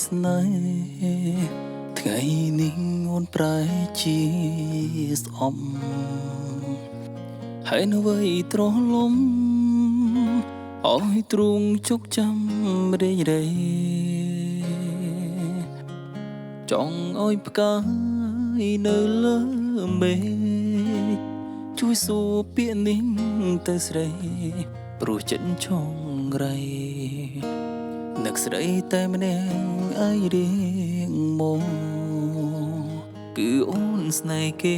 ស្នេហ៍ថ្ងៃនេះអូនប្រែជាស្អប់ហើយនៅអ្វីត្រលំអោយទ្រូងជុកចាំរេរេចង់អោយផ្កាយនៅលើមេឃជួយសួរពាក្យនេះទៅស្រីព្រោះចិត្តចង់រៃនឹកស្រីតែម្នាក់ឯងរៀងមកគឺអូនស្នេហ៍គេ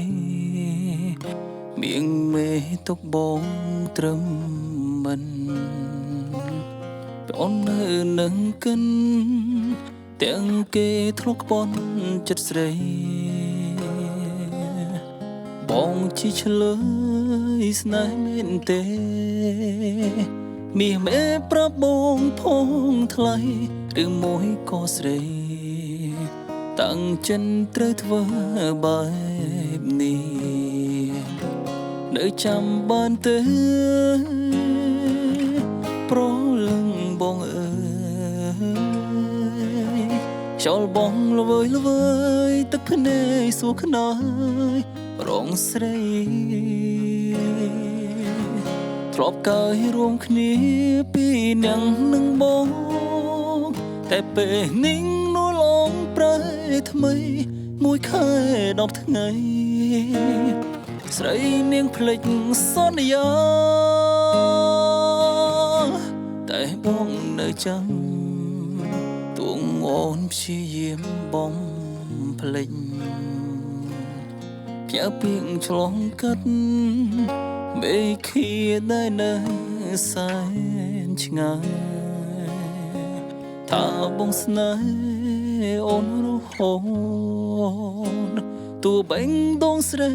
មៀងមេទុកបងត្រឹមមិនប្អូននៅនឹងកិនទាំងគេធ្លុកបនចិត្តស្រីបងជីឆ្លើយស្នេហ៍មែនទេមាសមេប្រាប់បងផងថ្លៃឬមួយក៏ស្រីតាំងចិនត្រូវធ្វើបែបនេះនៅចាំបានទេប្រលឹងបងអើយខ្យល់បងល្វើយល្វើយទឹកភ្នែកសួរខ្នើយរងស្រីធ្លាប់កើយរួមគ្នាពីនាងនឹងបងតែពេលនេះនួលងប្រែថ្មីមួយខែ10ថ្ងៃស្រីនាងភ្លេចសន្យាតែបងនៅចាំទួងអូនព្យាយាមបងភ្លេចផ្ញើពីងឆ្លងកាត់មេឃាដែលនៅសែនឆ្ងាយថាបងស្នេហ៍អូនរហូតតួបេងដងស្រី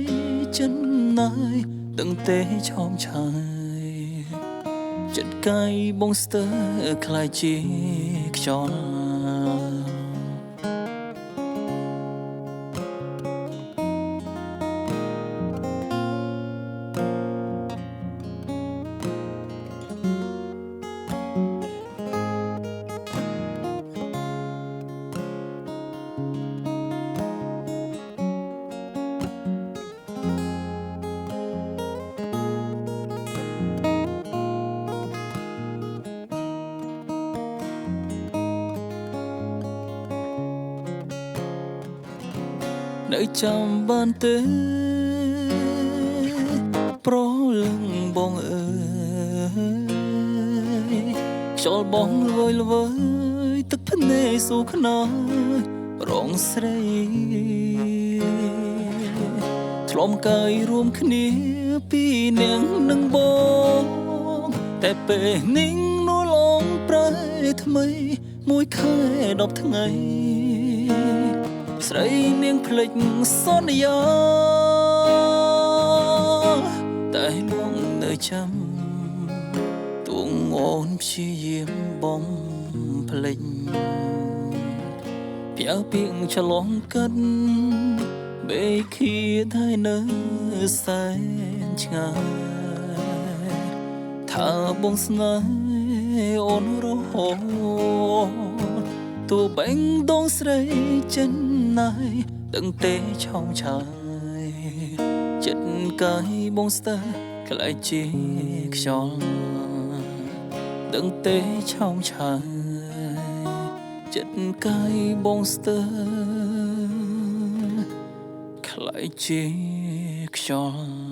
ចិនណាយដឹងទេឆោមឆាយចិត្តកាយបងស្ទើខ្លាយជាខ្យល់នៅចាំបានទេប្រលឹងបងអើយខ្យល់បងល្វើយល្វើយទឹកភ្នែកសួរខ្នើយរងស្រីធ្លំកាយរួមគ្នាពីនាងនឹងបងតែពេលនេះនួលងប្រែថ្មីមួយខែ10ថ្ងៃស្រីនាងភ្លេចសន្យាតែបងនៅចាំទួងអូនព្យាយាមបងភ្លេចផ្ញើពីងឆ្លងកាត់មេឃាដែលនៅសែនឆ្ងាយថាបងស្នេហ៍អូនរហូតតួបេងដងស្រីចិនណាយដឹងទេឆោមឆាយចិត្តកាយបងស្ទើខ្លាយជាខ្យល់ដឹងទេឆោមឆាយចិត្តកាយបងស្ទើខ្លាយជាខ្យល់